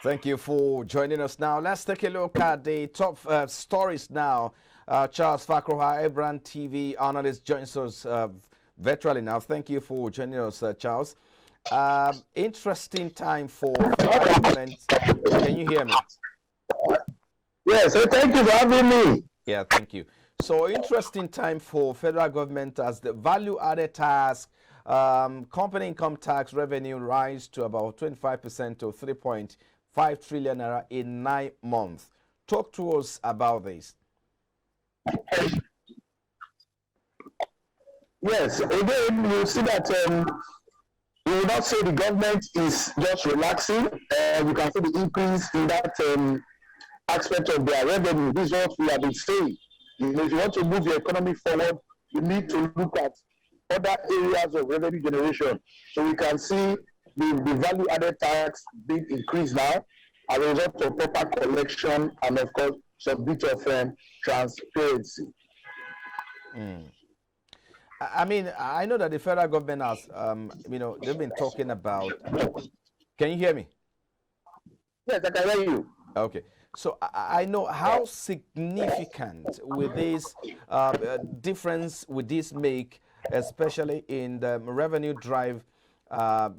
Thank you for joining us now. Let's take a look at the top stories now. Charles Fakroha, iBrandTV analyst, joins us virtually now. Thank you for joining us, Charles. Interesting time for federal government. Can you hear me? Yes, so thank you for having me. Yeah, thank you. So interesting time for federal government as the value-added tax, company income tax revenue rise to about 25% to 3.5 trillion naira in 9 months. Talk to us about this. Yes, again, you see that we will not say the government is just relaxing. We can see the increase in that aspect of their revenue. This is what we have been saying. If you want to move the economy forward, you need to look at other areas of revenue generation. So we can see the value-added tax being increased now as a result of proper collection and, of course, some bit of transparency. I mean, I know that the federal government has, they've been talking about. Can you hear me? Yes, I can hear you. Okay. So I know how significant with this difference would this make, especially in the revenue drive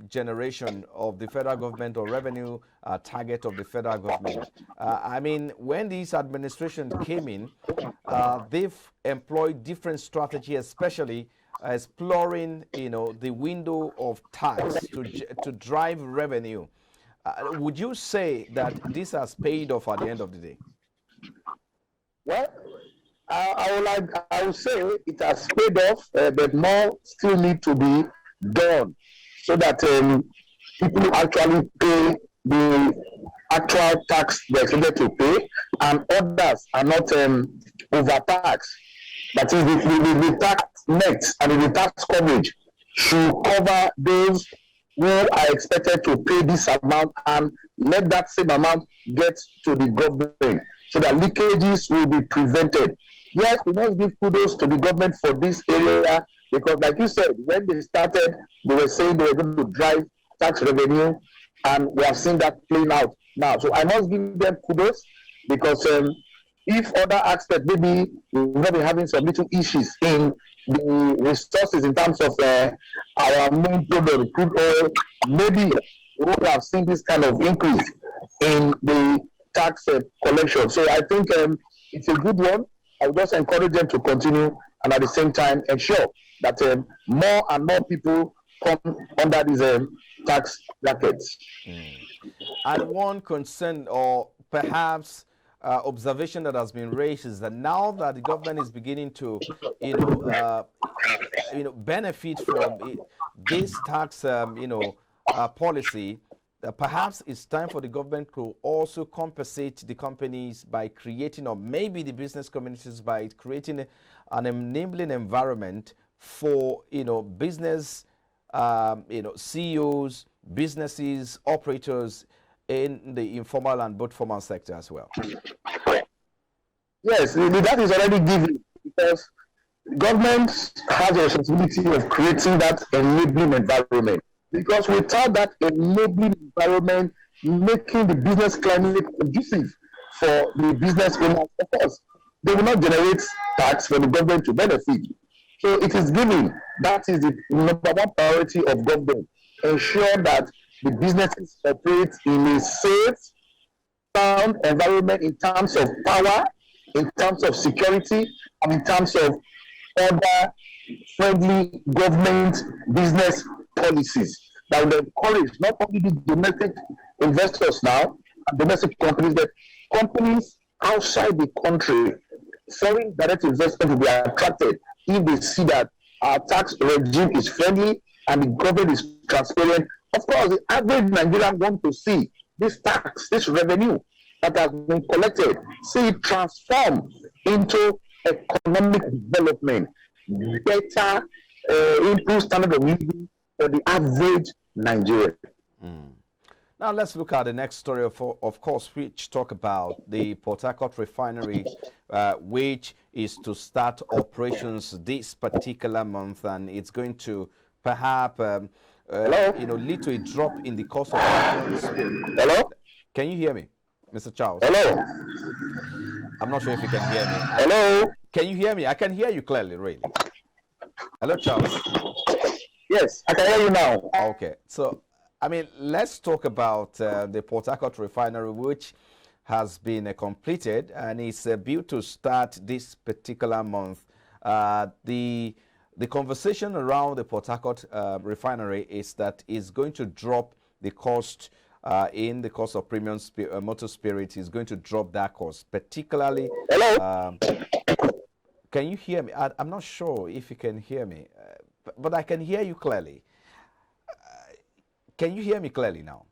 generation of the federal government or revenue target of the federal government. I mean, when this administration came in, they've employed different strategy, especially exploring, the window of tax to drive revenue. Would you say that this has paid off at the end of the day? Well, I would say it has paid off, but more still need to be done so that people actually pay the actual tax they're expected to pay, and others are not overtaxed. That is, the tax net and the tax coverage should cover those who are expected to pay this amount and let that same amount get to the government so that leakages will be prevented. Yes, we must give kudos to the government for this area because, like you said, when they started, they were saying they were going to drive tax revenue, and we have seen that playing out now. So I must give them kudos because if other aspects, maybe we will not be having some little issues in the resources in terms of our main product, crude oil, maybe we would have seen this kind of increase in the tax collection. So I think it's a good one. I would just encourage them to continue and at the same time ensure that more and more people come under these tax brackets. And one concern or perhaps observation that has been raised is that now that the government is beginning to, benefit from this tax, policy, perhaps it's time for the government to also compensate the companies by creating, or maybe the business communities by creating an enabling environment for, business, CEOs, businesses, operators in the informal and both formal sector as well. Yes, that is already given because government has a responsibility of creating that enabling environment. Because without that enabling environment, making the business climate conducive for the business owners, of course, they will not generate tax for the government to benefit. So it is given. That is the number one priority of government. Ensure that the businesses operate in a safe, sound environment in terms of power, in terms of security, and in terms of other friendly government business policies that will encourage not only the domestic investors now and domestic companies, but companies outside the country. Foreign direct investment will be attracted if they see that our tax regime is friendly and the government is transparent. Of course, the average Nigerian wants to see this tax, this revenue that has been collected, see it transform into economic development, better improved standard of living for the average Nigerian. Now let's look at the next story, of course, which talk about the Port Harcourt refinery, which is to start operations this particular month, and it's going to perhaps lead to a drop in the cost of. Hello? Can you hear me, Mr. Charles? Hello. I'm not sure if you can hear me. Hello. Can you hear me? I can hear you clearly, really. Hello, Charles. Yes, I can hear you now. Okay, so I mean, let's talk about the Port Harcourt refinery, which has been completed and is built to start this particular month. The conversation around the Port Harcourt refinery is that it's going to drop the cost in the cost of premium motor spirit. Is going to drop that cost, particularly. Hello. Can you hear me? I'm not sure if you can hear me, but I can hear you clearly. Can you hear me clearly now?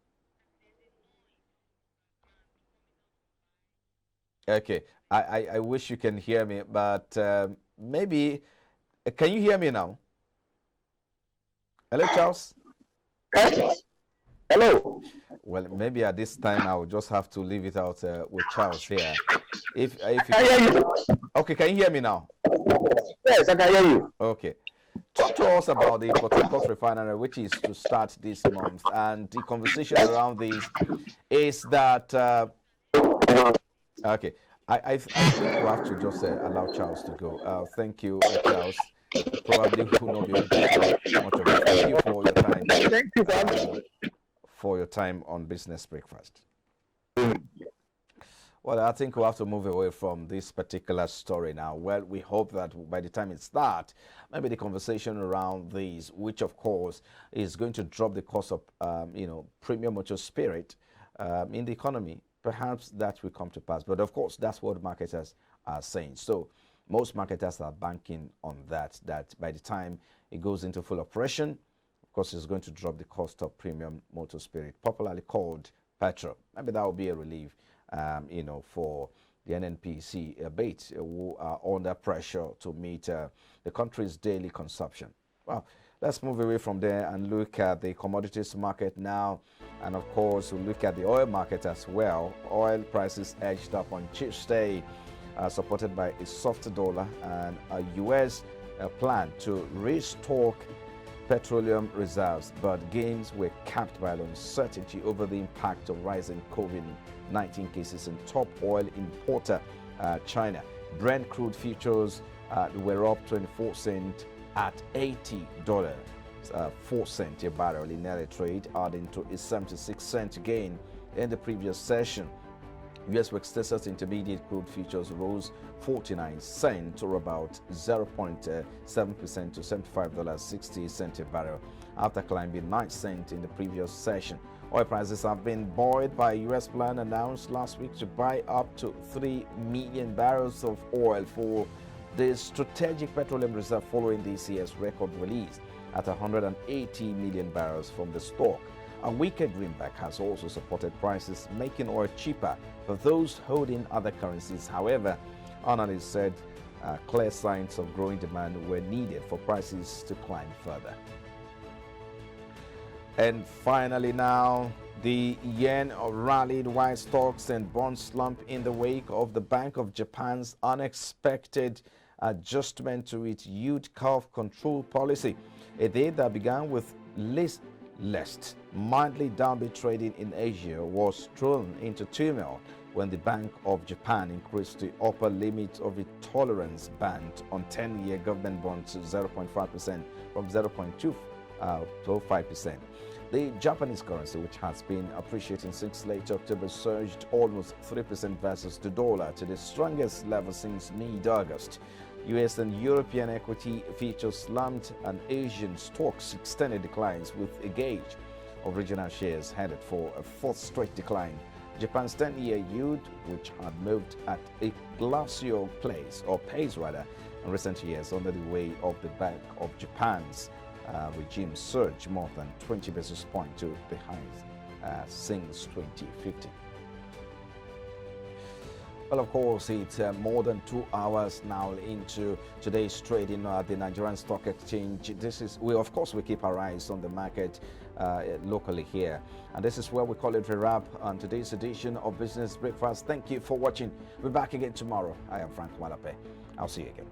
Okay, I wish you can hear me, but maybe, can you hear me now? Hello, Charles? Hello. Well, maybe at this time I will just have to leave it out with Charles here. If you I hear you. Okay, can you hear me now? Yes, I can hear you. Okay. Talk to us about the Port Harcourt refinery, which is to start this month, and the conversation around this is that okay. I think we have to just allow Charles to go. Thank you, Charles. Probably will not be able to talk much of it. Thank you for your time. Thank you For your time on Business Breakfast. Well, I think we have to move away from this particular story now. Well, we hope that by the time it starts, maybe the conversation around these, which of course is going to drop the cost of, premium motor spirit in the economy, perhaps that will come to pass. But of course, that's what marketers are saying. So most marketers are banking on that by the time it goes into full operation, of course, it's going to drop the cost of premium motor spirit, popularly called petrol. Maybe that will be a relief, for the NNPC abates who are under pressure to meet the country's daily consumption. Well, let's move away from there and look at the commodities market now. And of course, we'll look at the oil market as well. Oil prices edged up on Tuesday, supported by a soft dollar and a U.S. Plan to restock petroleum reserves, but gains were capped by uncertainty over the impact of rising COVID-19 cases in top oil importer China. Brent crude futures were up 24 cents at $80, 4 cents a barrel in early trade, adding to a 76-cent gain in the previous session. U.S. West Texas Intermediate crude futures rose 49 cents, or about 0.7% to $75.60 a barrel, after climbing 9 cents in the previous session. Oil prices have been buoyed by a U.S. plan announced last week to buy up to 3 million barrels of oil for the strategic petroleum reserve following this year's record release at 180 million barrels from the stock. A weaker greenback has also supported prices, making oil cheaper for those holding other currencies. However, analysts said clear signs of growing demand were needed for prices to climb further. And finally now, the yen rallied while stocks and bonds slump in the wake of the Bank of Japan's unexpected adjustment to its yield curve control policy, a day that began with less mildly downbeat trading in Asia was thrown into turmoil when the Bank of Japan increased the upper limit of its tolerance band on 10-year government bonds to 0.5% from 0.25%. The Japanese currency, which has been appreciating since late October, surged almost 3% versus the dollar to the strongest level since mid-August. U.S. and European equity futures slumped and Asian stocks extended declines, with a gauge of regional shares headed for a fourth straight decline. Japan's 10-year yield, which had moved at a glacial pace in recent years under the way of the Bank of Japan's regime, surged more than 20 basis points to the highest since 2015. Well, of course, it's more than 2 hours now into today's trading at the Nigerian Stock Exchange. We keep our eyes on the market locally here. And this is where we call it a wrap on today's edition of Business Breakfast. Thank you for watching. We'll be back again tomorrow. I am Frank Walape. I'll see you again.